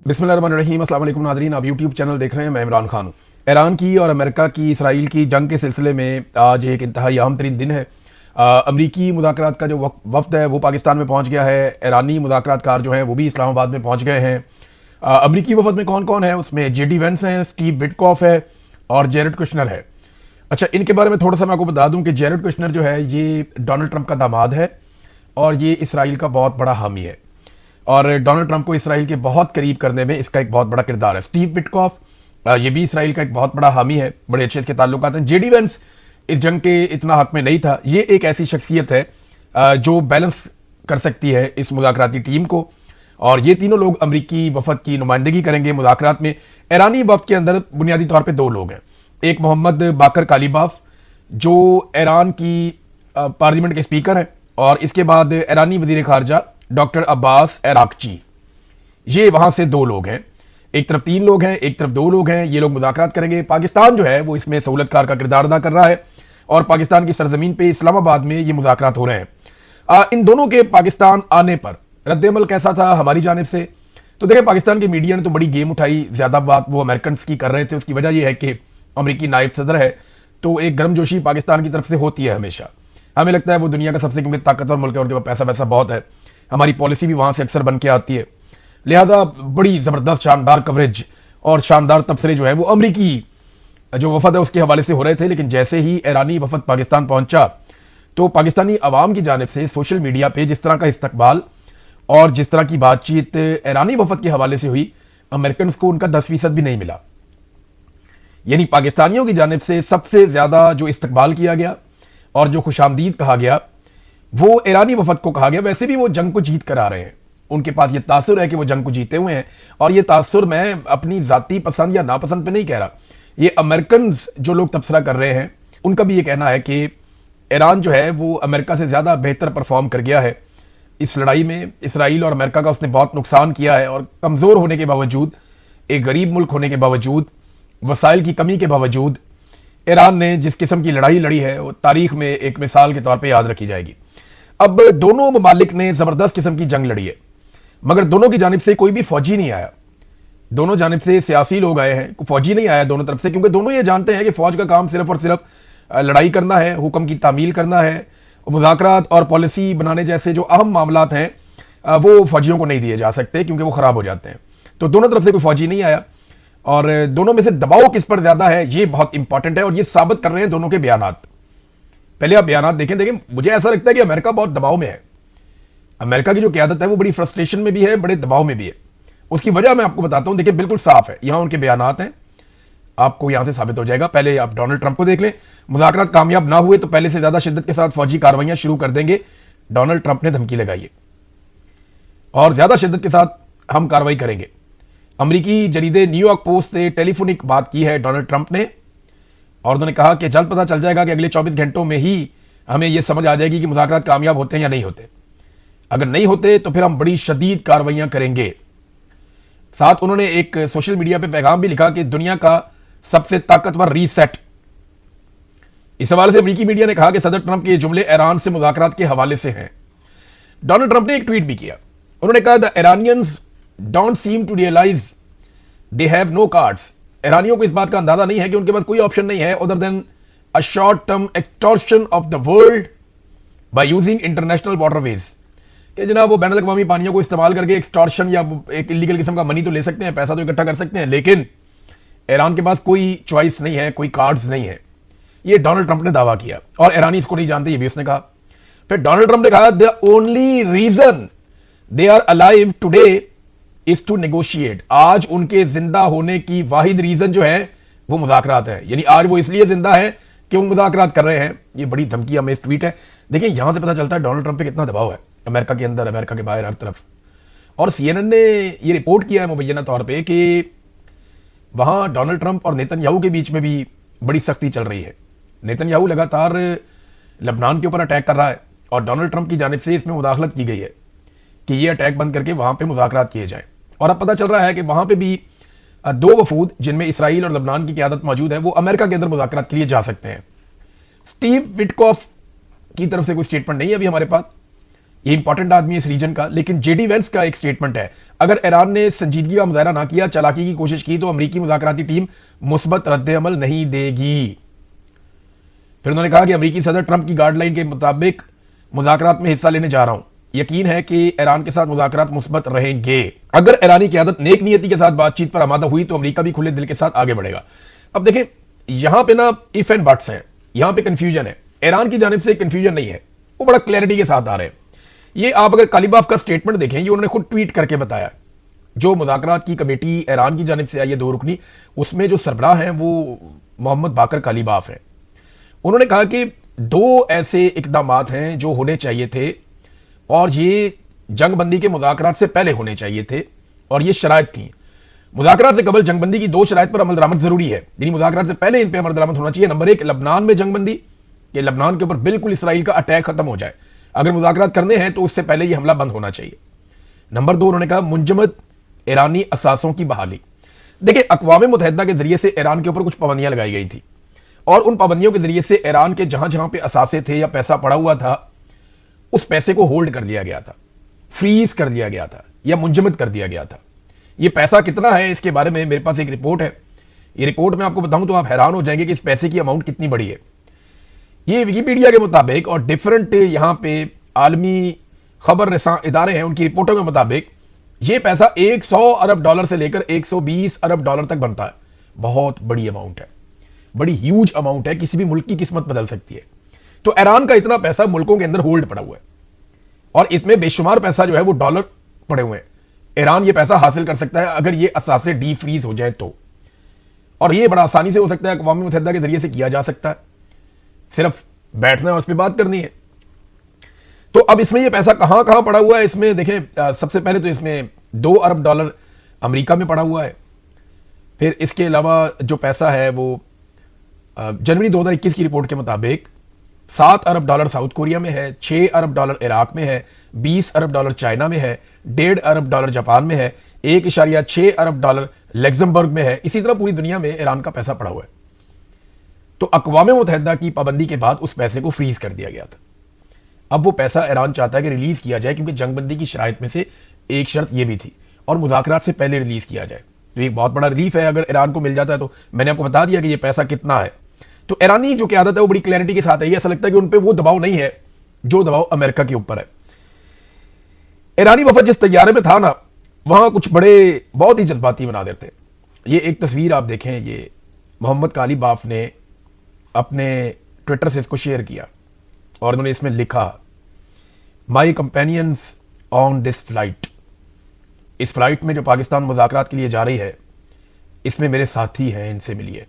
बिस्मिल्लाहिर्रहमानिर्रहीम। अस्सलाम वालेकुम नाज़रीन, आप यूट्यूब चैनल देख रहे हैं। मैं इमरान खान। ईरान की और अमेरिका की इसराइल की जंग के सिलसिले में आज एक इंतहाई अहम तरीन दिन है। अमरीकी मुज़ाकरात का जो वफ्द है वो पाकिस्तान में पहुंच गया है। ईरानी मुज़ाकरातकार जो हैं वो भी इस्लामाबाद में पहुंच गए हैं। अमरीकी वफद में कौन कौन है? उसमें जेडी वेंस हैं, स्टीव विटकॉफ है और जेरेड कुशनर है। अच्छा, इनके बारे में थोड़ा सा मैं आपको बता दूं कि जेरेड कुशनर जो है ये डोनाल्ड ट्रंप का दामाद है और ये इसराइल का बहुत बड़ा हामी है और डोनाल्ड ट्रंप को इसराइल के बहुत करीब करने में इसका एक बहुत बड़ा किरदार है। स्टीव विटकॉफ ये भी इसराइल का एक बहुत बड़ा हामी है, बड़े अच्छे इसके ताल्लुकात हैं। जेडी वेंस इस जंग के इतना हक में नहीं था। ये एक ऐसी शख्सियत है जो बैलेंस कर सकती है इस मुज़ाकराती टीम को, और ये तीनों लोग अमरीकी वफद की नुमाइंदगी करेंगे मुज़ाकरात में। ईरानी वफद के अंदर बुनियादी तौर पर दो लोग हैं। एक मोहम्मद बाकर कालीबाफ जो ईरान की पार्लियामेंट के स्पीकर हैं, और इसके बाद ईरानी वजीर खारजा डॉक्टर अब्बास अराक्ची। ये वहां से दो लोग हैं। एक तरफ तीन लोग हैं, एक तरफ दो लोग हैं। ये लोग मुज़ाकरात करेंगे। पाकिस्तान जो है वो इसमें सहूलतकार का किरदार अदा कर रहा है और पाकिस्तान की सरजमीन पे इस्लामाबाद में ये मुज़ाकरात हो रहे हैं। इन दोनों के पाकिस्तान आने पर रद्द-ए-अमल कैसा था हमारी जानिब से? तो देखें, पाकिस्तान की मीडिया ने तो बड़ी गेम उठाई। ज्यादा बात वो अमेरिकन की कर रहे थे। उसकी वजह यह है कि अमरीकी नायब सदर है तो एक गर्मजोशी पाकिस्तान की तरफ से होती है हमेशा। हमें लगता है वो दुनिया का सबसे क्योंकि ताकतवर मुल्क है, उनके पास पैसा वैसा बहुत है। हमारी पॉलिसी भी वहां से अक्सर बन के आती है, लिहाजा बड़ी जबरदस्त शानदार कवरेज और शानदार तबसरे जो है वो अमरीकी जो वफद है उसके हवाले से हो रहे थे। लेकिन जैसे ही ईरानी वफद पाकिस्तान पहुंचा तो पाकिस्तानी अवाम की जानिब से सोशल मीडिया पे जिस तरह का इस्तकबाल और जिस तरह की बातचीत ईरानी वफद के हवाले से हुई, अमेरिकन को उनका 10% भी नहीं मिला। यानी पाकिस्तानियों की जानिब से सबसे ज्यादा जो इस्तकबाल किया गया और जो खुशामदीद कहा गया वो ईरानी वफद को कहा गया। वैसे भी वो जंग को जीत कर आ रहे हैं, उनके पास ये तासुर है कि वो जंग को जीते हुए हैं। और ये तासुर मैं अपनी जाती पसंद या नापसंद पे नहीं कह रहा, ये अमेरिकन जो लोग तबसरा कर रहे हैं उनका भी ये कहना है कि ईरान जो है वो अमेरिका से ज्यादा बेहतर परफॉर्म कर गया है इस लड़ाई में। इसराइल और अमेरिका का उसने बहुत नुकसान किया है और कमजोर होने के बावजूद, एक गरीब मुल्क होने के बावजूद, वसाइल की कमी के बावजूद ईरान ने जिस किस्म की लड़ाई लड़ी है वो तारीख में एक मिसाल के तौर पे याद रखी जाएगी। अब दोनों ममालिक ने जबरदस्त किस्म की जंग लड़ी है, मगर दोनों की जानिब से कोई भी फौजी नहीं आया। दोनों जानिब से सियासी लोग आए हैं, फौजी नहीं आया दोनों तरफ से, क्योंकि दोनों ये जानते हैं कि फौज का काम सिर्फ और सिर्फ लड़ाई करना है, हुक्म की तामील करना है। मुज़ाकरात और पॉलिसी बनाने जैसे जो अहम मामलात हैं वो फौजियों को नहीं दिए जा सकते क्योंकि वो खराब हो जाते हैं। तो दोनों तरफ से कोई फौजी नहीं आया और दोनों में से दबाव किस पर ज्यादा है ये बहुत इंपॉर्टेंट है और ये साबित कर रहे हैं दोनों के बयानात। पहले आप बयानात देखें, मुझे ऐसा लगता है कि अमेरिका बहुत दबाव में है। अमेरिका की जो क़यादत है वो बड़ी फ्रस्ट्रेशन में भी है, बड़े दबाव में भी है। उसकी वजह मैं आपको बताता हूं। देखिए, बिल्कुल साफ है, यहां उनके बयानात हैं, आपको यहां से साबित हो जाएगा। पहले आप डोनाल्ड ट्रंप को देख लें। मुज़ाकरात कामयाब ना हुए तो पहले से ज्यादा शिद्दत के साथ फौजी कार्रवाइयां शुरू कर देंगे। डोनाल्ड ट्रंप ने धमकी लगाई है और ज्यादा शिद्दत के साथ हम कार्रवाई करेंगे। अमरीकी जरीदे न्यूयॉर्क पोस्ट से टेलीफोनिक बात की है डोनाल्ड ट्रंप ने और उन्होंने कहा कि जल्द पता चल जाएगा कि अगले 24 घंटों में ही हमें यह समझ आ जाएगी कि मुज़ाकरात कामयाब होते हैं या नहीं होते। अगर नहीं होते तो फिर हम बड़ी शदीद कार्रवाइयां करेंगे। साथ उन्होंने एक सोशल मीडिया पे पैगाम भी लिखा कि दुनिया का सबसे ताकतवर रीसेट। इस हवाले से अमरीकी मीडिया ने कहा कि सदर ट्रंप के ये जुमले ईरान से मुज़ाकरात के हवाले से हैं। डोनाल्ड ट्रंप ने एक ट्वीट भी किया। उन्होंने कहा, the Iranians don't seem to realise they have no cards. ईरानियों को इस बात का अंदाजा नहीं है कि उनके पास कोई ऑप्शन नहीं है other than a short term extortion of the world by using international waterways. कि जनाब वो बैनुल अक़वामी पानियों को इस्तेमाल करके एक्सटॉर्शन या एक इलीगल किस्म का मनी तो ले सकते हैं, पैसा तो इकट्ठा कर सकते हैं, लेकिन ईरान के पास कोई चॉइस नहीं है, कोई कार्ड्स नहीं है। ये डोनाल्ड ट्रंप ने दावा किया और ईरानी इसको नहीं जानते, ये भी उसने कहा। फिर डोनाल्ड ट्रंप ने कहा, the only reason they are alive today is to negotiate. आज उनके जिंदा होने की वाहिद रीजन जो है वो मुज़ाकरात है। यानी आज वो इसलिए जिंदा है कि वो मुज़ाकरात कर रहे हैं। ये बड़ी धमकी हमें इस ट्वीट है। देखिए, यहां से पता चलता है डोनाल्ड ट्रंप पे कितना दबाव है अमेरिका के अंदर, अमेरिका के बाहर, हर तरफ। और सीएनएन ने ये रिपोर्ट किया है मुबैना तौर पर कि वहां डोनाल्ड ट्रंप और नेतन्याहू के बीच में भी बड़ी सख्ती चल रही है। नेतन्याहू लगातार लेबनान के ऊपर अटैक कर रहा है और डोनाल्ड ट्रंप की जानिब से इसमें मुदाखलत की गई है कि ये अटैक बंद करके वहां पे मुज़ाकरात किए जाए। और अब पता चल रहा है कि वहां पे भी दो वफूद जिनमें इसराइल और लेबनान की क़यादत मौजूद है वो अमेरिका के अंदर मुज़ाकरात के लिए जा सकते हैं। स्टीव विटकॉफ की तरफ से कोई स्टेटमेंट नहीं है अभी हमारे पास, ये इंपॉर्टेंट आदमी है इस रीजन का। लेकिन जेडी वेंस का एक स्टेटमेंट है, अगर ईरान ने संजीदगी का मुजाहरा ना किया, चालाकी की कोशिश की, तो अमेरिकी मुज़ाकराती टीम मुस्बत रद्द-ए-अमल नहीं देगी। फिर उन्होंने कहा कि अमेरिकी सदर ट्रंप की गाइडलाइन के मुताबिक मुज़ाकरात में हिस्सा लेने जा रहा हूं, यकीन है कि ईरान के साथ मुज़ाकरात मुस्बत रहेंगे। अगर ईरानी क़यादत नेक नियति के साथ बातचीत पर आमादा हुई तो अमेरिका भी खुले दिल के साथ आगे बढ़ेगा। अब देखें, यहां पे ना इफ एंड बट्स हैं, यहां पे कंफ्यूजन है। ईरान की जानिब से कंफ्यूजन नहीं है, वो बड़ा क्लैरिटी के साथ आ रहे हैं। ये आप अगर कालीबाफ का स्टेटमेंट देखें, ये उन्होंने खुद ट्वीट करके बताया। जो मुज़ाकरात की कमेटी ईरान की जानिब से आई है 2 रुकनी, उसमें जो सरबराह हैं वो मोहम्मद बाकर कालीबाफ है। उन्होंने कहा कि 2 ऐसे इकदामात हैं जो होने चाहिए थे और ये जंगबंदी के मुज़ाकरात से पहले होने चाहिए थे और ये शराइत थी। मुज़ाकरात से कबल जंगबंदी की 2 शराइत पर अमल दरामद जरूरी है, यानी मुज़ाकरात से पहले इन पर अमल दरामद होना चाहिए। नंबर 1, लबनान में जंगबंदी, कि लबनान के ऊपर बिल्कुल इसराइल का अटैक खत्म हो जाए। अगर मुज़ाकरात करने हैं तो उससे पहले ये हमला बंद होना चाहिए। नंबर 2, उन्होंने कहा मुंजमद ईरानी असासों की बहाली। देखिए, अक़वाम मुत्तहिदा के जरिए से ईरान के ऊपर कुछ पाबंदियां लगाई गई थी और उन पाबंदियों के जरिए से ईरान के जहां जहां पे असासे थे या पैसा पड़ा हुआ था, उस पैसे को होल्ड कर दिया गया था, फ्रीज कर दिया गया था या मुंजमद कर दिया गया था। ये पैसा कितना है, इसके बारे में मेरे पास एक रिपोर्ट है। ये रिपोर्ट मैं आपको बताऊं तो आप हैरान हो जाएंगे कि इस पैसे की अमाउंट कितनी बड़ी है। ये विकिपीडिया के मुताबिक और डिफरेंट यहां पे आलमी खबर रसां इदारे हैं, उनकी रिपोर्टों के मुताबिक ये पैसा 100 अरब डॉलर से लेकर 120 अरब डॉलर तक बनता है। बहुत बड़ी अमाउंट है, बड़ी ह्यूज अमाउंट है, किसी भी मुल्क की किस्मत बदल सकती है। तो ईरान का इतना पैसा मुल्कों के अंदर होल्ड पड़ा हुआ है और इसमें बेशुमार पैसा जो है वो डॉलर पड़े हुए हैं। ईरान ये पैसा हासिल कर सकता है अगर ये असासे डी फ्रीज हो जाए तो, और ये बड़ा आसानी से हो सकता है, अक़वाम मुत्तहिदा के जरिए से किया जा सकता है, सिर्फ बैठना है और उस पर बात करनी है। तो अब इसमें ये पैसा कहां कहां पड़ा हुआ है, इसमें देखें, सबसे पहले तो इसमें 2 अरब डॉलर अमेरिका में पड़ा हुआ है। फिर इसके अलावा जो पैसा है वो जनवरी 2021 की रिपोर्ट के मुताबिक 7 अरब डॉलर साउथ कोरिया में है, 6 अरब डॉलर इराक में है, 20 अरब डॉलर चाइना में है, 1.5 अरब डॉलर जापान में है, 1.6 अरब डॉलर लग्जमबर्ग में है। इसी तरह पूरी दुनिया में ईरान का पैसा पड़ा हुआ है। तो अक़वाम मुत्तहिदा की पाबंदी के बाद उस पैसे को फ्रीज कर दिया गया था। अब वो पैसा ईरान चाहता है कि रिलीज किया जाए, क्योंकि जंगबंदी की शराइत में से एक शर्त यह भी थी और मुज़ाकरात से पहले रिलीज किया जाए। तो एक बहुत बड़ा रिलीफ है अगर ईरान को मिल जाता है। तो मैंने आपको बता दिया कि ये पैसा कितना है। तो ईरानी जो क़यादत है वो बड़ी क्लैरिटी के साथ है। ऐसा लगता है कि उन पर वो दबाव नहीं है जो दबाव अमेरिका के ऊपर है। ईरानी वफद जिस तैयारे में था ना, वहां कुछ बड़े बहुत ही जज्बाती बना देते। ये एक तस्वीर आप देखें, ये मोहम्मद कालीबाफ ने अपने ट्विटर से इसको शेयर किया और उन्होंने इसमें लिखा, माई कंपेनियंस ऑन दिस फ्लाइट। इस फ्लाइट में जो पाकिस्तान मुज़ाकरात के लिए जा रही है, इसमें मेरे साथी हैं, इनसे मिलिए।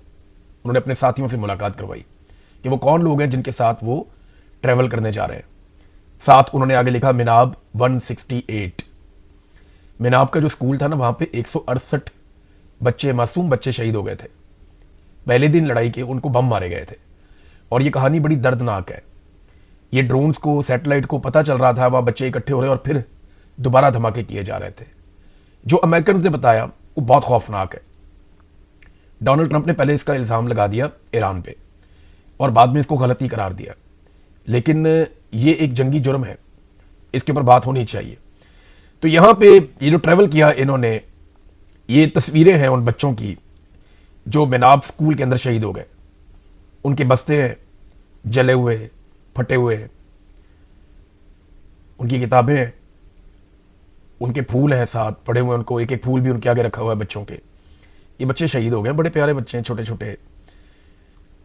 उन्होंने अपने साथियों से मुलाकात करवाई कि वो कौन लोग हैं जिनके साथ वो ट्रैवल करने जा रहे हैं। साथ उन्होंने आगे लिखा मिनाब 168। मिनाब का जो स्कूल था ना, वहां पे 168 बच्चे, मासूम बच्चे शहीद हो गए थे। पहले दिन लड़ाई के उनको बम मारे गए थे और ये कहानी बड़ी दर्दनाक है। ये ड्रोन्स को, सैटेलाइट को पता चल रहा था, वहां बच्चे इकट्ठे हो रहे और फिर दोबारा धमाके किए जा रहे थे। जो अमेरिकन ने बताया वो बहुत खौफनाक है। डोनाल्ड ट्रंप ने पहले इसका इल्जाम लगा दिया ईरान पे और बाद में इसको गलती करार दिया, लेकिन ये एक जंगी जुर्म है, इसके ऊपर बात होनी चाहिए। तो यहां पे ये जो ट्रैवल किया इन्होंने, ये तस्वीरें हैं उन बच्चों की जो मिनाब स्कूल के अंदर शहीद हो गए। उनके बस्ते हैं जले हुए, फटे हुए, उनकी किताबें हैं, उनके फूल हैं साथ पड़े हुए, उनको एक एक फूल भी उनके आगे रखा हुआ है बच्चों के। ये बच्चे शहीद हो गए, बड़े प्यारे बच्चे हैं, छोटे छोटे।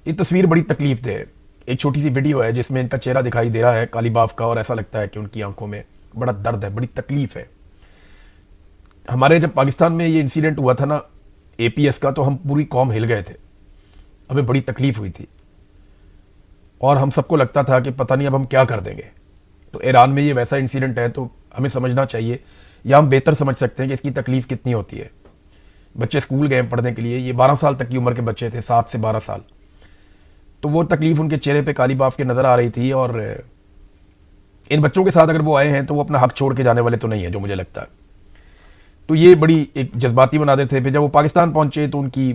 ये तस्वीर बड़ी तकलीफ दे। एक छोटी सी वीडियो है जिसमें इनका चेहरा दिखाई दे रहा है कालीबाफ का, और ऐसा लगता है कि उनकी आंखों में बड़ा दर्द है, बड़ी तकलीफ है। हमारे जब पाकिस्तान में ये इंसिडेंट हुआ था ना एपीएस का, तो हम पूरी कौम हिल गए थे, हमें बड़ी तकलीफ हुई थी और हम सबको लगता था कि पता नहीं अब हम क्या कर देंगे। तो ईरान में ये वैसा इंसिडेंट है, तो हमें समझना चाहिए या हम बेहतर समझ सकते हैं कि इसकी तकलीफ कितनी होती है। बच्चे स्कूल गए पढ़ने के लिए, ये 12 साल तक की उम्र के बच्चे थे, 7 से 12 साल। तो वो तकलीफ उनके चेहरे पे कालीबाफ के नजर आ रही थी। और इन बच्चों के साथ अगर वो आए हैं तो वो अपना हक छोड़ के जाने वाले तो नहीं है, जो मुझे लगता है। तो ये बड़ी एक जज्बाती बना देते थे। फिर जब वो पाकिस्तान पहुंचे तो उनकी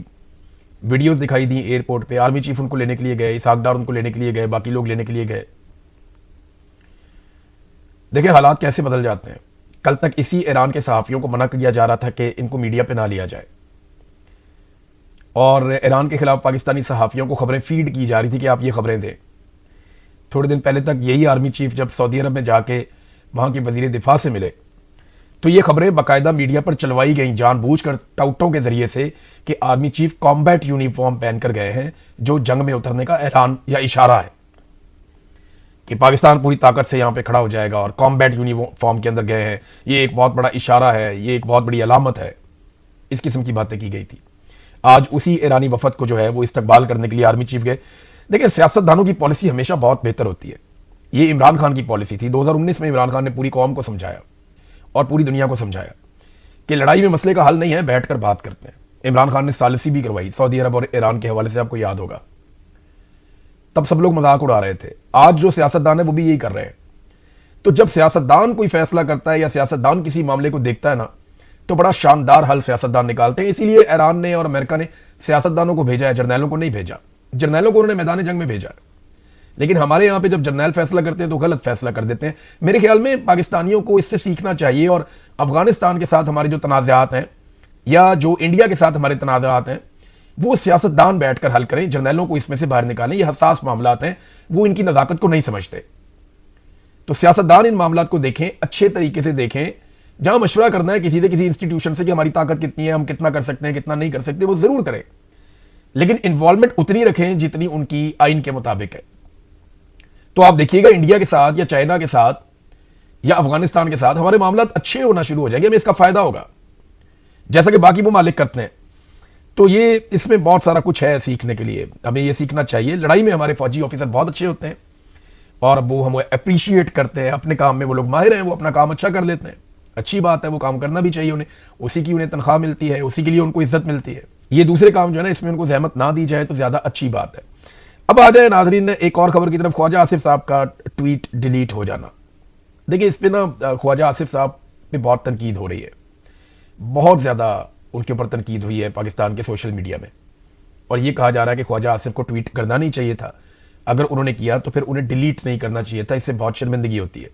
वीडियोस दिखाई दी एयरपोर्ट पे, आर्मी चीफ उनको लेने के लिए गए, इसहाक डार उनको लेने के लिए गए, बाकी लोग लेने के लिए गए। देखिए हालात कैसे बदल जाते हैं। कल तक इसी ईरान के सहाफ़ियों को मना किया जा रहा था कि इनको मीडिया पे ना लिया जाए, और ईरान के खिलाफ पाकिस्तानी सहाफ़ियों को खबरें फीड की जा रही थी कि आप ये खबरें दें। थोड़े दिन पहले तक यही आर्मी चीफ जब सऊदी अरब में जाके वहां के वजीर दिफा से मिले तो ये खबरें बाकायदा मीडिया पर चलवाई गई जानबूझकर टाउटों के जरिए से कि आर्मी चीफ कॉम्बैट यूनिफॉर्म पहनकर गए हैं, जो जंग में उतरने का ऐलान या इशारा है कि पाकिस्तान पूरी ताकत से यहां पे खड़ा हो जाएगा और कॉम्बैट यूनिफॉर्म के अंदर गए हैं, ये एक बहुत बड़ा इशारा है, ये एक बहुत बड़ी अलामत है। इस किस्म की बातें की गई थी। आज उसी ईरानी वफद को जो है वो इस्तकबाल करने के लिए आर्मी चीफ गए। देखिए सियासतदानों की पॉलिसी हमेशा बहुत बेहतर होती है। ये इमरान खान की पॉलिसी थी। 2019 में इमरान खान ने पूरी कौम को समझाया और पूरी दुनिया को समझाया कि लड़ाई में मसले का हल नहीं है, बैठकर बात करते हैं। इमरान खान ने सालिसी भी करवाई सऊदी अरब और ईरान के हवाले से, आपको याद होगा। तब सब लोग मजाक उड़ा रहे थे। आज जो सियासतदान है वो भी यही कर रहे हैं। तो जब सियासतदान कोई फैसला करता है या सियासतदान किसी मामले को देखता है ना, तो बड़ा शानदार हल सियासतदान निकालते हैं। इसीलिए ईरान ने और अमेरिका ने सियासतदानों को भेजा है, जर्नैलों को नहीं भेजा। जर्नैलों को उन्होंने मैदान जंग में भेजा है, लेकिन हमारे यहां पे जब जर्नैल फैसला करते हैं तो गलत फैसला कर देते हैं। मेरे ख्याल में पाकिस्तानियों को इससे सीखना चाहिए और अफगानिस्तान के साथ हमारे जो तनाज़ात हैं या जो इंडिया के साथ हमारे तनाज़ात हैं वो सियासतदान बैठकर हल करें, जर्नैलों को इसमें से बाहर निकालें। ये हसास मामलात हैं, वो इनकी नज़ाकत को नहीं समझते। तो सियासतदान इन मामलात को देखें, अच्छे तरीके से देखें। जहां मशवरा करना है किसी से, किसी इंस्टीट्यूशन से कि हमारी ताकत कितनी है, हम कितना कर सकते हैं, कितना नहीं कर सकते, वो जरूर करें, लेकिन इन्वॉल्वमेंट उतनी रखें जितनी उनकी आइन के मुताबिक है। तो आप देखिएगा इंडिया के साथ या चाइना के साथ या अफगानिस्तान के साथ हमारे मामला अच्छे होना शुरू हो जाएंगे, हमें इसका फायदा होगा, जैसा कि बाकी ममालिक करते हैं। तो ये इसमें बहुत सारा कुछ है सीखने के लिए, हमें ये सीखना चाहिए। लड़ाई में हमारे फौजी ऑफिसर बहुत अच्छे होते हैं और वो हम अप्रिशिएट करते हैं। अपने काम में वो लोग माहिर हैं, वो अपना काम अच्छा कर लेते हैं, अच्छी बात है, वो काम करना भी चाहिए उन्हें। उसी की उन्हें तनख्वाह मिलती है, उसी के लिए उनको इज्जत मिलती है। ये दूसरे काम जो है ना, इसमें उनको जहमत ना दी जाए तो ज्यादा अच्छी बात है। अब आ जाए नाजरीन एक और खबर की तरफ, ख्वाजा आसिफ साहब का ट्वीट डिलीट हो जाना। देखिए इस पे ना ख्वाजा आसिफ साहब पे बहुत तनकीद हो रही है, बहुत ज्यादा उनके ऊपर तनकीद हुई है पाकिस्तान के सोशल मीडिया में, और ये कहा जा रहा है कि ख्वाजा आसिफ को ट्वीट करना नहीं चाहिए था, अगर उन्होंने किया तो फिर उन्हें डिलीट नहीं करना चाहिए था, इससे बहुत शर्मिंदगी होती है।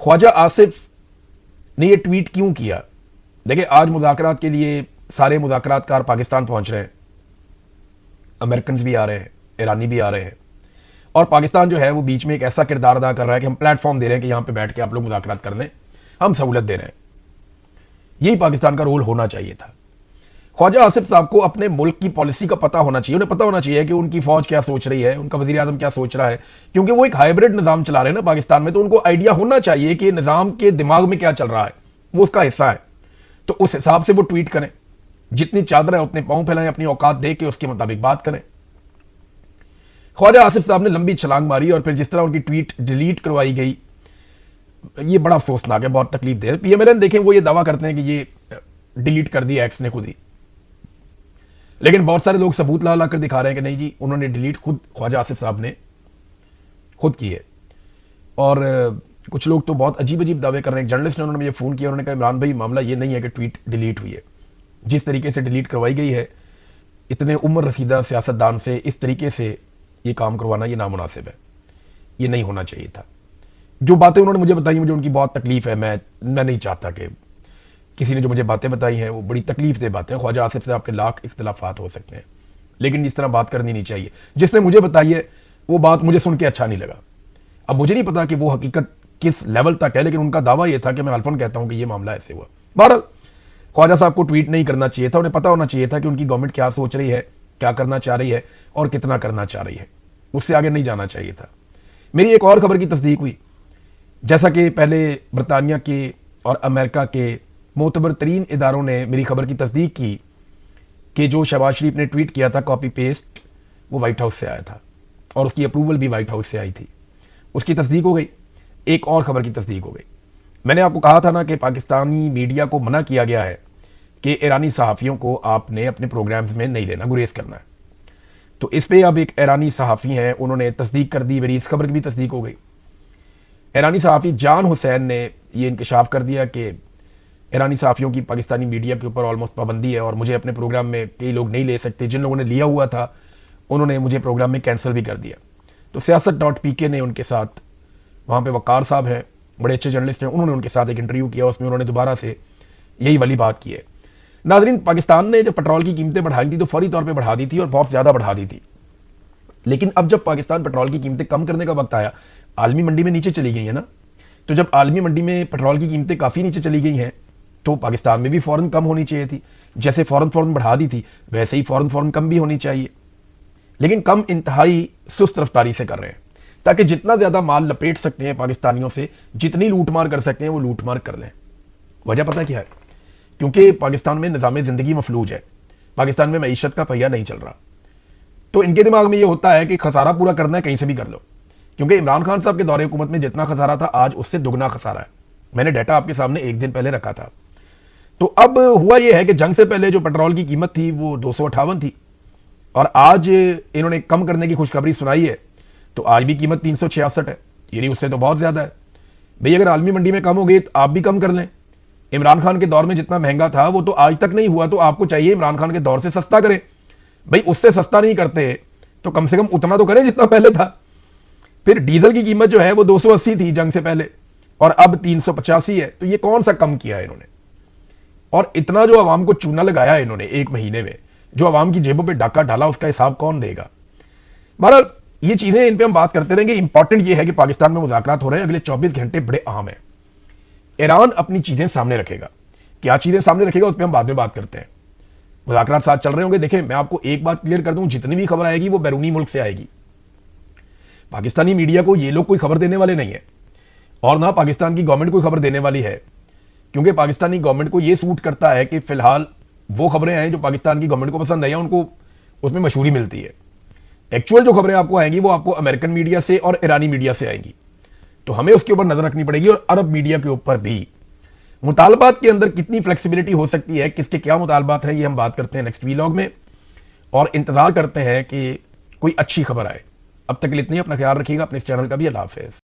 ख्वाजा आसिफ ने ये ट्वीट क्यों किया? देखिए आज मुज़ाकरात के लिए सारे मुज़ाकरातकार पाकिस्तान पहुंच रहे हैं, अमेरिकन भी आ रहे हैं, ईरानी भी आ रहे हैं, और पाकिस्तान जो है वो बीच में एक ऐसा किरदार अदा कर रहा है कि हम प्लेटफॉर्म दे रहे हैं कि यहां पे बैठ के आप लोग मुज़ाकरात कर लें, हम सहूलत दे रहे हैं। यही पाकिस्तान का रोल होना चाहिए था। ख्वाजा आसिफ साहब को अपने मुल्क की पॉलिसी का पता होना चाहिए, उन्हें पता होना चाहिए कि उनकी फौज क्या सोच रही है, उनका वजीर आजम क्या सोच रहा है, क्योंकि वो एक हाइब्रिड निजाम चला रहे हैं ना पाकिस्तान में, तो उनको आइडिया होना चाहिए कि निजाम के दिमाग में क्या चल रहा है, वो उसका हिस्सा है। तो उस हिसाब से वो ट्वीट करें, जितनी चादर है उतने पांव फैलाएं, अपनी औकात देख के उसके मुताबिक बात करें। ख्वाजा आसिफ साहब ने लंबी छलांग मारी और फिर जिस तरह उनकी ट्वीट डिलीट करवाई गई, ये बड़ा अफसोसनाक है, बहुत तकलीफ दे। पीएमएलएन देखें, वो ये दावा करते हैं कि ये डिलीट कर दिया एक्स ने खुद ही, लेकिन बहुत सारे लोग सबूत ला कर दिखा रहे हैं कि नहीं जी, उन्होंने डिलीट खुद ख्वाजा आसिफ साहब ने खुद की है। और कुछ लोग तो बहुत अजीब अजीब दावे कर रहे हैं। एक जर्नलिस्ट ने उन्होंने मुझे फोन किया, उन्होंने कहा इमरान भाई मामला ये नहीं है कि ट्वीट डिलीट हुई है, जिस तरीके से डिलीट करवाई गई है, इतने उम्र रसीदा सियासतदान से इस तरीके से ये काम करवाना ये नामुनासिब है, ये नहीं होना चाहिए था। जो बातें उन्होंने मुझे बताई, मुझे उनकी बहुत तकलीफ है। मैं नहीं चाहता कि किसी ने जो मुझे बातें बताई हैं वो बड़ी तकलीफ दे बातें। ख्वाजा आसिफ से आपके लाख इख्तलाफात हो सकते हैं, लेकिन इस तरह बात करनी नहीं चाहिए। जिसने मुझे बताई है वो बात मुझे सुन के अच्छा नहीं लगा। अब मुझे नहीं पता कि वो हकीकत किस लेवल तक है, लेकिन उनका दावा यह था कि मैं अल्फन कहता हूं कि ये मामला ऐसे हुआ। बहरहाल ख्वाजा साहब को ट्वीट नहीं करना चाहिए था, उन्हें पता होना चाहिए था कि उनकी गवर्नमेंट क्या सोच रही है, क्या करना चाह रही है और कितना करना चाह रही है, उससे आगे नहीं जाना चाहिए था। मेरी एक और खबर की तस्दीक हुई, जैसा कि पहले बरतानिया के और अमेरिका के मोतबर तरीन इदारों ने मेरी खबर की तस्दीक की कि जो शहबाज शरीफ ने ट्वीट किया था कॉपी पेस्ट, वो व्हाइट हाउस से आया था और उसकी अप्रूवल भी व्हाइट हाउस से आई थी। उसकी तस्दीक हो गई। एक और खबर की तस्दीक हो गई। मैंने आपको कहा था ना कि पाकिस्तानी मीडिया को मना किया गया है कि ईरानी सहाफ़ियों को आपने अपने प्रोग्राम्स में नहीं लेना, गुरेज करना है। तो इस पे अब एक ईरानी सहाफ़ी हैं, उन्होंने तस्दीक कर दी, मेरी इस खबर की भी तस्दीक हो गई। ईरानी सहाफ़ी जान हुसैन ने यह इंकशाफ कर दिया कि ईरानी सहाफ़ियों की पाकिस्तानी मीडिया के ऊपर ऑलमोस्ट पाबंदी है और मुझे अपने प्रोग्राम में कई लोग नहीं ले सकते। जिन लोगों ने लिया हुआ था उन्होंने मुझे प्रोग्राम में कैंसिल भी कर दिया। तो सियासत.pk ने उनके साथ, वहाँ पे वकार साहब हैं, बड़े अच्छे जर्नलिस्ट हैं, उन्होंने उनके साथ एक इंटरव्यू किया, उसमें उन्होंने दोबारा से यही वाली बात की है। नाजरीन, पाकिस्तान ने जब पेट्रोल की कीमतें बढ़ाई थी तो फौरी तौर पे बढ़ा दी थी और बहुत ज्यादा बढ़ा दी थी। लेकिन अब जब पाकिस्तान पेट्रोल की कीमतें कम करने का वक्त आया, आलमी मंडी में नीचे चली गई है ना, तो जब आलमी मंडी में पेट्रोल की कीमतें काफी नीचे चली गई हैं तो पाकिस्तान में भी फौरन कम होनी चाहिए थी। जैसे फौरन बढ़ा दी थी वैसे ही फौरन कम भी होनी चाहिए। लेकिन कम इंतहाई सुस्त रफ्तारी से कर रहे हैं, ताकि जितना ज्यादा माल लपेट सकते हैं पाकिस्तानियों से, जितनी लूटमार कर सकते हैं वो लूटमार कर लें। वजह पता क्या है? क्योंकि पाकिस्तान में निज़ाम जिंदगी मफलूज है, पाकिस्तान में मईशत का पहिया नहीं चल रहा। तो इनके दिमाग में ये होता है कि खसारा पूरा करना है, कहीं से भी कर लो। क्योंकि इमरान खान साहब के दौरे हुकूमत में जितना खसारा था आज उससे दुगना खसारा है। मैंने डाटा आपके सामने एक दिन पहले रखा था। तो अब हुआ यह है कि जंग से पहले जो पेट्रोल की कीमत थी वो 258 थी और आज इन्होंने कम करने की खुशखबरी सुनाई है तो आज भी कीमत 366 है। यानी उससे तो बहुत ज्यादा है। भाई अगर आलमी मंडी में कम हो गई तो आप भी कम कर लें। इमरान खान के दौर में जितना महंगा था वो तो आज तक नहीं हुआ, तो आपको चाहिए इमरान खान के दौर से सस्ता करें। भाई उससे सस्ता नहीं करते तो कम से कम उतना तो करें जितना पहले था। फिर डीजल की कीमत जो है वो 280 थी जंग से पहले और अब 385 है। तो ये कौन सा कम किया है इन्होंने? और इतना जो आवाम को चूना लगाया है इन्होंने एक महीने में, जो आवाम की जेबों पे डाका डाला, उसका हिसाब कौन देगा? बहरहाल ये चीजें, इन पे हम बात करते रहेंगे। इंपॉर्टेंट ये है कि पाकिस्तान में मुज़ाकरात हो रहे हैं, अगले 24 घंटे बड़े अहम है। ईरान अपनी चीजें सामने रखेगा, क्या चीजें सामने रखेगा उस पर हम बाद में बात करते हैं। मुज़ाकरात साथ चल रहे होंगे। देखें, मैं आपको एक बात क्लियर कर दूं, जितनी भी खबर आएगी वो बैरूनी मुल्क से आएगी। पाकिस्तानी मीडिया को ये लोग कोई खबर देने वाले नहीं है और ना पाकिस्तान की गवर्नमेंट कोई खबर देने वाली है, क्योंकि पाकिस्तानी गवर्नमेंट को यह सूट करता है कि फिलहाल वो खबरें आए जो पाकिस्तान की गवर्नमेंट को पसंद है या उनको उसमें मशहूरी मिलती है। एक्चुअल जो खबरें आपको आएंगी वो आपको अमेरिकन मीडिया से और ईरानी मीडिया से आएंगी, तो हमें उसके ऊपर नजर रखनी पड़ेगी और अरब मीडिया के ऊपर भी। मुतालबात के अंदर कितनी फ्लेक्सिबिलिटी हो सकती है, किसके क्या मुतालबात है, ये हम बात करते हैं नेक्स्ट वीलॉग में और इंतजार करते हैं कि कोई अच्छी खबर आए। अब तक के लिए इतनी, अपना ख्याल रखिएगा, अपने इस चैनल का भी। अल्लाह हाफिज़।